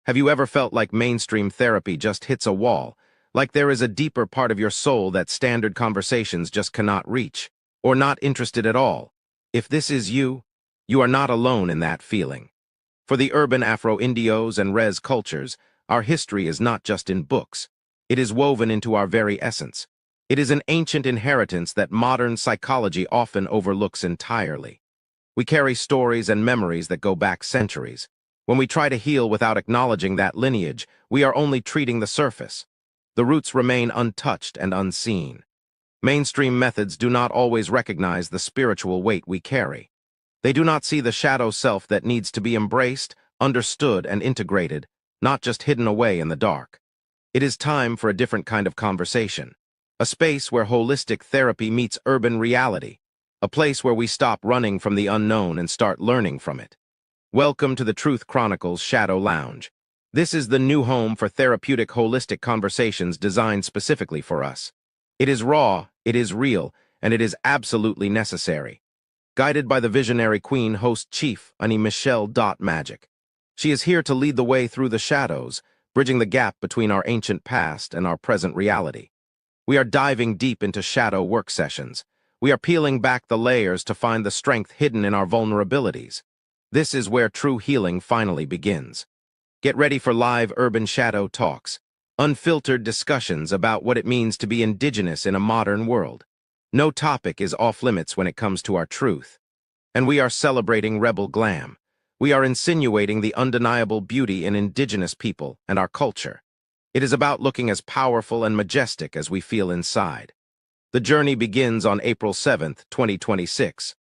Have you ever felt like mainstream therapy just hits a wall, like there is a deeper part of your soul that standard conversations just cannot reach, or not interested at all? If this is you, you are not alone in that feeling. For the urban Afro-Indios and Res cultures, our history is not just in books. It is woven into our very essence. It is an ancient inheritance that modern psychology often overlooks entirely. We carry stories and memories that go back centuries. When we try to heal without acknowledging that lineage, we are only treating the surface. The roots remain untouched and unseen. Mainstream methods do not always recognize the spiritual weight we carry. They do not see the shadow self that needs to be embraced, understood, and integrated, not just hidden away in the dark. It is time for a different kind of conversation, a space where holistic therapy meets urban reality, a place where we stop running from the unknown and start learning from it. Welcome to the Truth Chronicles Shadow Lounge. This is the new home for therapeutic holistic conversations designed specifically for us. It is raw, it is real, and it is absolutely necessary. Guided by the visionary queen host chief, Annie Michelle Magic. She is here to lead the way through the shadows, bridging the gap between our ancient past and our present reality. We are diving deep into shadow work sessions. We are peeling back the layers to find the strength hidden in our vulnerabilities. This is where true healing finally begins. Get ready for live urban shadow talks, unfiltered discussions about what it means to be indigenous in a modern world. No topic is off-limits when it comes to our truth. And we are celebrating rebel glam. We are insinuating the undeniable beauty in indigenous people and our culture. It is about looking as powerful and majestic as we feel inside. The journey begins on April 7th, 2026.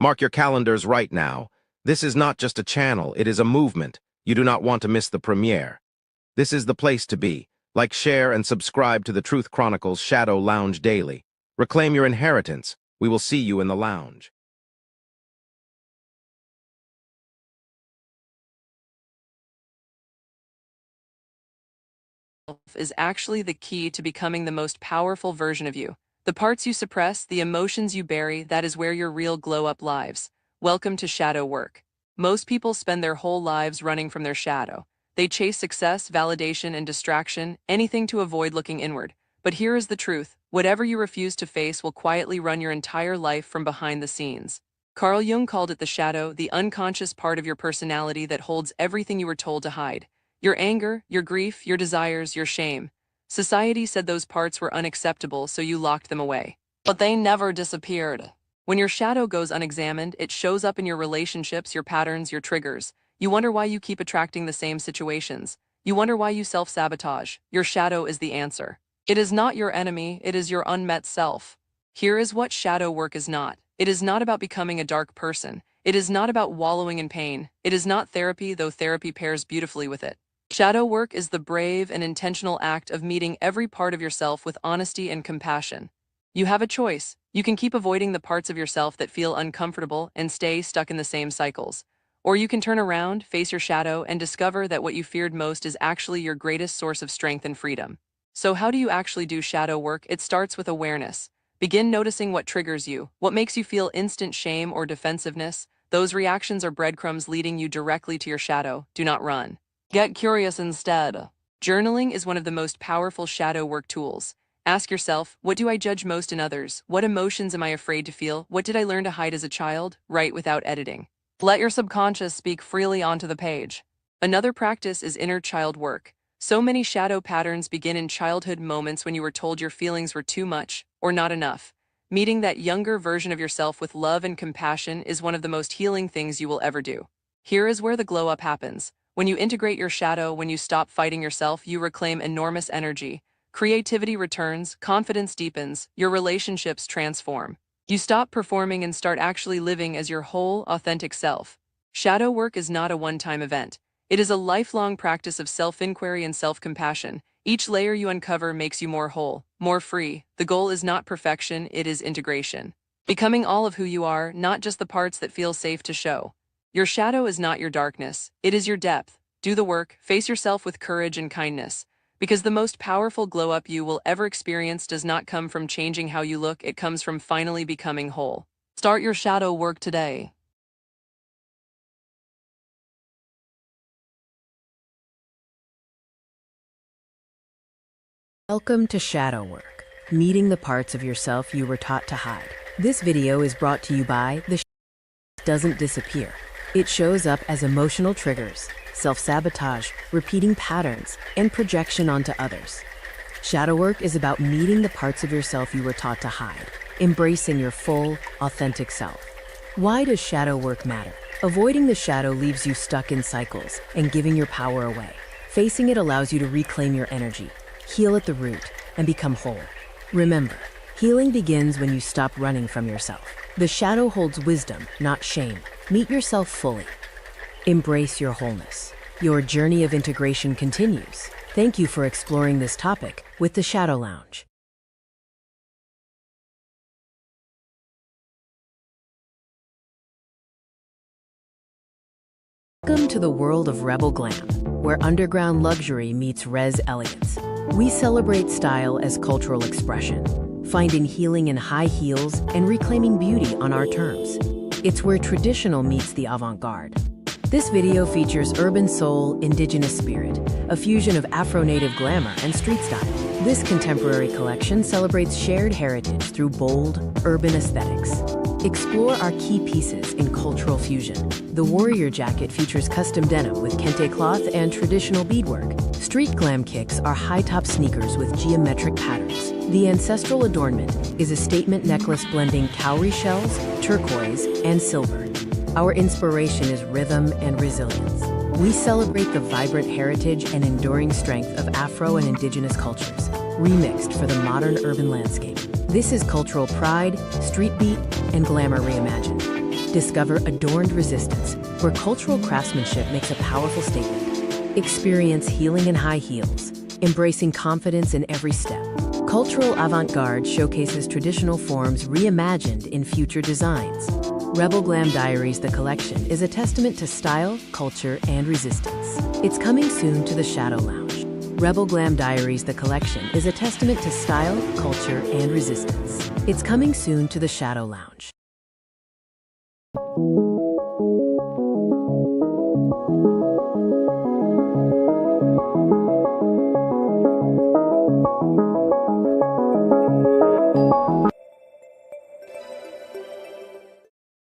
Mark your calendars right now. This is not just a channel, it is a movement. You do not want to miss the premiere. This is the place to be. Like, share, and subscribe to the Truth Chronicles Shadow Lounge daily. Reclaim your inheritance. We will see you in the lounge. Is actually the key to becoming the most powerful version of you. The parts you suppress, the emotions you bury, that is where your real glow-up lives. Welcome to shadow work. Most people spend their whole lives running from their shadow. They chase success, validation, and distraction, anything to avoid looking inward. But here is the truth. Whatever you refuse to face will quietly run your entire life from behind the scenes. Carl Jung called it the shadow, the unconscious part of your personality that holds everything you were told to hide. Your anger, your grief, your desires, your shame. Society said those parts were unacceptable, so you locked them away. But they never disappeared. When your shadow goes unexamined, it shows up in your relationships, your patterns, your triggers. You wonder why you keep attracting the same situations. You wonder why you self-sabotage. Your shadow is the answer. It is not your enemy, it is your unmet self. Here is what shadow work is not. It is not about becoming a dark person. It is not about wallowing in pain. It is not therapy, though therapy pairs beautifully with it. Shadow work is the brave and intentional act of meeting every part of yourself with honesty and compassion. You have a choice. You can keep avoiding the parts of yourself that feel uncomfortable and stay stuck in the same cycles. Or you can turn around, face your shadow, and discover that what you feared most is actually your greatest source of strength and freedom. So how do you actually do shadow work? It starts with awareness. Begin noticing what triggers you, what makes you feel instant shame or defensiveness. Those reactions are breadcrumbs leading you directly to your shadow. Do not run. Get curious instead. Journaling is one of the most powerful shadow work tools. Ask yourself, what do I judge most in others? What emotions am I afraid to feel? What did I learn to hide as a child? Write without editing. Let your subconscious speak freely onto the page. Another practice is inner child work. So many shadow patterns begin in childhood moments when you were told your feelings were too much or not enough. Meeting that younger version of yourself with love and compassion is one of the most healing things you will ever do. Here is where the glow up happens. When you integrate your shadow, when you stop fighting yourself, you reclaim enormous energy. Creativity returns, confidence deepens, your relationships transform. You stop performing and start actually living as your whole, authentic self. Shadow work is not a one-time event. It is a lifelong practice of self-inquiry and self-compassion. Each layer you uncover makes you more whole, more free. The goal is not perfection, it is integration. Becoming all of who you are, not just the parts that feel safe to show. Your shadow is not your darkness, it is your depth. Do the work, face yourself with courage and kindness. Because the most powerful glow-up you will ever experience does not come from changing how you look, it comes from finally becoming whole. Start your shadow work today. Welcome to Shadow Work, meeting the parts of yourself you were taught to hide. This video is brought to you by the doesn't disappear. It shows up as emotional triggers, self-sabotage, repeating patterns, and projection onto others. Shadow work is about meeting the parts of yourself you were taught to hide, embracing your full, authentic self. Why does shadow work matter? Avoiding the shadow leaves you stuck in cycles and giving your power away. Facing it allows you to reclaim your energy, heal at the root, and become whole. Remember, healing begins when you stop running from yourself. The shadow holds wisdom, not shame. Meet yourself fully. Embrace your wholeness. Your journey of integration continues. Thank you for exploring this topic with the Shadow Lounge. Welcome to the world of Rebel Glam, where underground luxury meets res elegance. We celebrate style as cultural expression, finding healing in high heels and reclaiming beauty on our terms. It's where traditional meets the avant-garde. This video features urban soul, indigenous spirit, a fusion of Afro-native glamour and street style. This contemporary collection celebrates shared heritage through bold, urban aesthetics. Explore our key pieces in cultural fusion. The warrior jacket features custom denim with kente cloth and traditional beadwork. Street glam kicks are high-top sneakers with geometric patterns. The ancestral adornment is a statement necklace blending cowrie shells, turquoise, and silver. Our inspiration is rhythm and resilience. We celebrate the vibrant heritage and enduring strength of Afro and indigenous cultures, remixed for the modern urban landscape. This is cultural pride, street beat, and glamour reimagined. Discover Adorned Resistance, where cultural craftsmanship makes a powerful statement. Experience healing in high heels, embracing confidence in every step. Cultural avant-garde showcases traditional forms reimagined in future designs. Rebel Glam Diaries, the collection, is a testament to style, culture, and resistance. It's coming soon to the Shadow Lounge. Rebel Glam Diaries, the collection, is a testament to style, culture, and resistance. It's coming soon to the Shadow Lounge.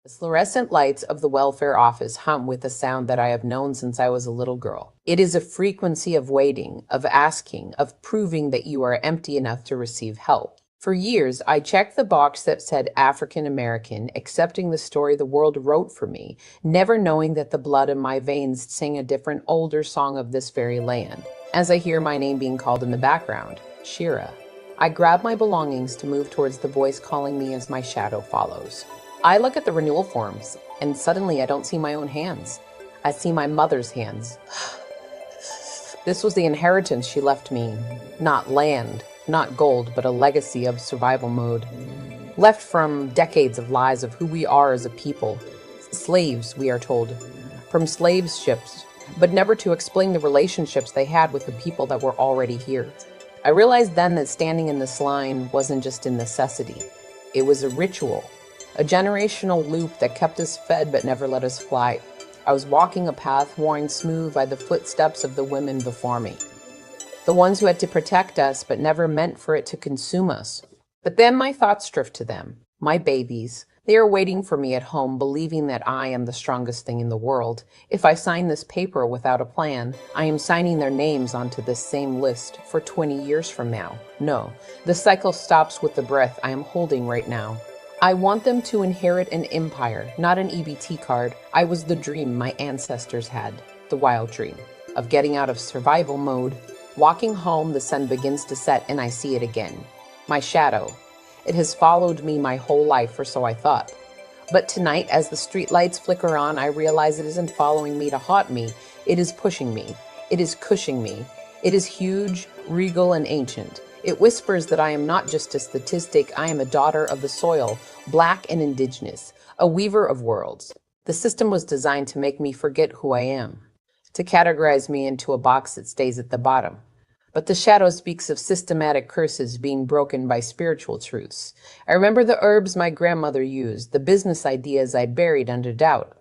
The fluorescent lights of the welfare office hum with a sound that I have known since I was a little girl. It is a frequency of waiting, of asking, of proving that you are empty enough to receive help. For years, I checked the box that said African American, accepting the story the world wrote for me, never knowing that the blood in my veins sang a different, older song of this very land. As I hear my name being called in the background, Shira, I grab my belongings to move towards the voice calling me as my shadow follows. I look at the renewal forms, and suddenly I don't see my own hands. I see my mother's hands. This was the inheritance she left me. Not land, not gold, but a legacy of survival mode. Left from decades of lies of who we are as a people. Slaves, we are told. From slave ships, but never to explain the relationships they had with the people that were already here. I realized then that standing in this line wasn't just a necessity. It was a ritual. A generational loop that kept us fed but never let us fly. I was walking a path worn smooth by the footsteps of the women before me. The ones who had to protect us but never meant for it to consume us. But then my thoughts drift to them, my babies. They are waiting for me at home, believing that I am the strongest thing in the world. If I sign this paper without a plan, I am signing their names onto this same list for 20 years from now. No, the cycle stops with the breath I am holding right now. I want them to inherit an empire, not an EBT card. I was the dream my ancestors had, the wild dream, of getting out of survival mode. Walking home, the sun begins to set and I see it again. My shadow. It has followed me my whole life, or so I thought. But tonight, as the street lights flicker on, I realize it isn't following me to haunt me. It is pushing me. It is cushioning me. It is huge, regal, and ancient. It whispers that I am not just a statistic, I am a daughter of the soil, black and indigenous, a weaver of worlds. The system was designed to make me forget who I am, to categorize me into a box that stays at the bottom. But the shadow speaks of systematic curses being broken by spiritual truths. I remember the herbs my grandmother used, the business ideas I'd buried under doubt.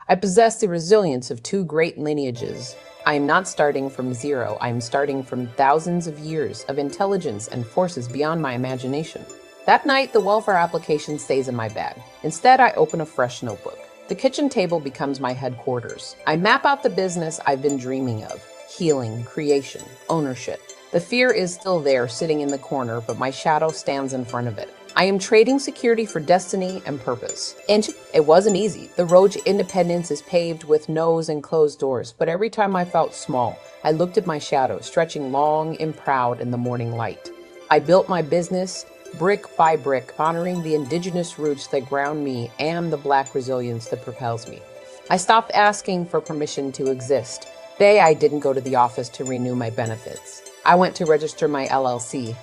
I possess the resilience of two great lineages. I am not starting from zero. I am starting from thousands of years of intelligence and forces beyond my imagination. That night, the welfare application stays in my bag. Instead, I open a fresh notebook. The kitchen table becomes my headquarters. I map out the business I've been dreaming of: healing, creation, ownership. The fear is still there, sitting in the corner, but my shadow stands in front of it. I am trading security for destiny and purpose. And it wasn't easy. The road to independence is paved with no's and closed doors, but every time I felt small, I looked at my shadow, stretching long and proud in the morning light. I built my business brick by brick, honoring the indigenous roots that ground me and the Black resilience that propels me. I stopped asking for permission to exist. Today, I didn't go to the office to renew my benefits. I went to register my LLC.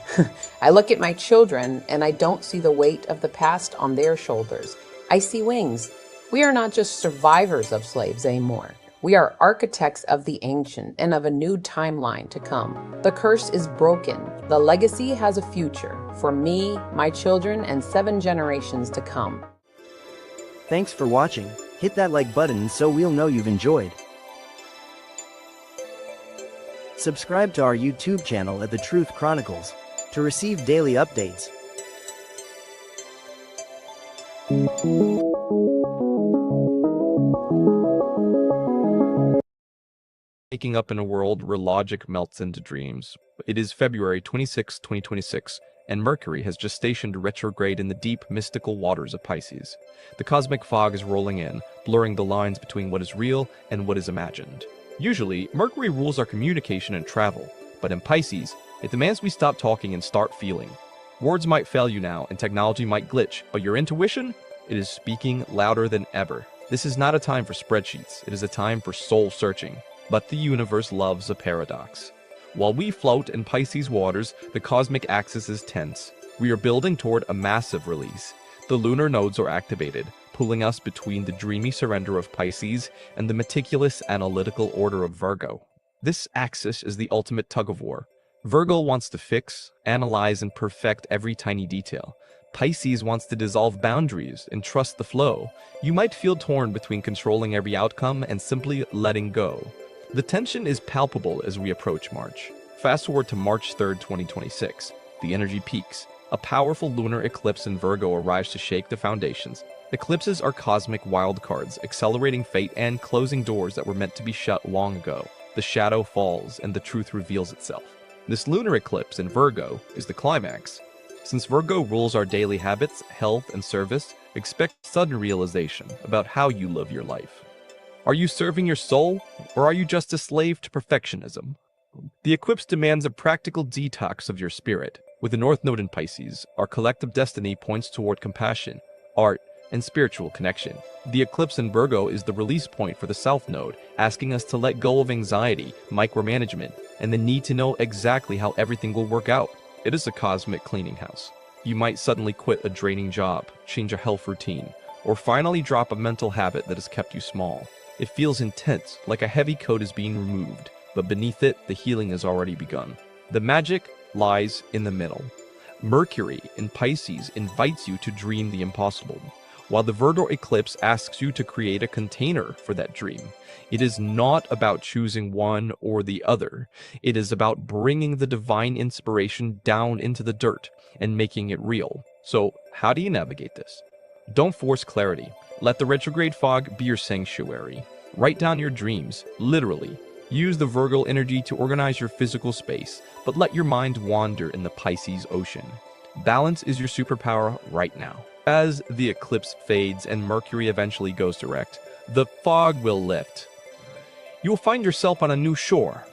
I look at my children and I don't see the weight of the past on their shoulders. I see wings. We are not just survivors of slaves anymore. We are architects of the ancient and of a new timeline to come. The curse is broken. The legacy has a future for me, my children, and 7 generations to come. Thanks for watching. Hit that like button so we'll know you've enjoyed. Subscribe to our YouTube channel at the Truth Chronicles to receive daily updates. Waking up in a world where logic melts into dreams. It is February 26, 2026, and Mercury has just stationed retrograde in the deep, mystical waters of Pisces. The cosmic fog is rolling in, blurring the lines between what is real and what is imagined. Usually, Mercury rules our communication and travel, but in Pisces, it demands we stop talking and start feeling. Words might fail you now, and technology might glitch, but your intuition? It is speaking louder than ever. This is not a time for spreadsheets, it is a time for soul searching. But the universe loves a paradox. While we float in Pisces waters, the cosmic axis is tense. We are building toward a massive release. The lunar nodes are activated, pulling us between the dreamy surrender of Pisces and the meticulous analytical order of Virgo. This axis is the ultimate tug-of-war. Virgo wants to fix, analyze, and perfect every tiny detail. Pisces wants to dissolve boundaries and trust the flow. You might feel torn between controlling every outcome and simply letting go. The tension is palpable as we approach March. Fast forward to March 3rd, 2026. The energy peaks. A powerful lunar eclipse in Virgo arrives to shake the foundations. Eclipses are cosmic wildcards, accelerating fate and closing doors that were meant to be shut long ago. The shadow falls and the truth reveals itself. This lunar eclipse in Virgo is the climax. Since Virgo rules our daily habits, health, and service, expect sudden realization about how you live your life. Are you serving your soul, or are you just a slave to perfectionism? The eclipse demands a practical detox of your spirit. With the North Node in Pisces, our collective destiny points toward compassion, art, and spiritual connection. The eclipse in Virgo is the release point for the South Node, asking us to let go of anxiety, micromanagement, and the need to know exactly how everything will work out. It is a cosmic cleaning house. You might suddenly quit a draining job, change a health routine, or finally drop a mental habit that has kept you small. It feels intense, like a heavy coat is being removed, but beneath it, the healing has already begun. The magic lies in the middle. Mercury in Pisces invites you to dream the impossible, while the Virgo eclipse asks you to create a container for that dream. It is not about choosing one or the other. It is about bringing the divine inspiration down into the dirt and making it real. So, how do you navigate this? Don't force clarity. Let the retrograde fog be your sanctuary. Write down your dreams, literally. Use the Virgo energy to organize your physical space, but let your mind wander in the Pisces ocean. Balance is your superpower right now. As the eclipse fades and Mercury eventually goes direct, the fog will lift. You will find yourself on a new shore.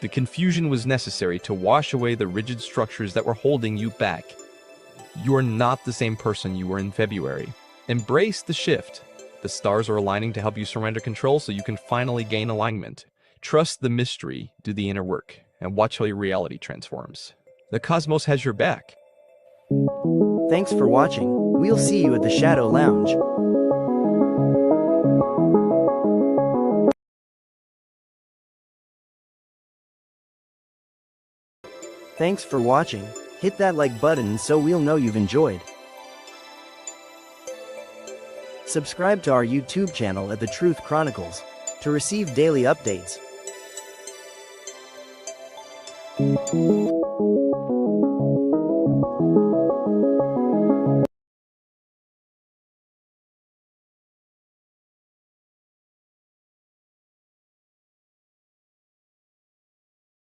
The confusion was necessary to wash away the rigid structures that were holding you back. You are not the same person you were in February. Embrace the shift. The stars are aligning to help you surrender control so you can finally gain alignment. Trust the mystery, do the inner work, and watch how your reality transforms. The cosmos has your back. Thanks for watching. We'll see you at the Shadow Lounge. Thanks for watching. Hit that like button so we'll know you've enjoyed. Subscribe to our YouTube channel at the Truth Chronicles to receive daily updates.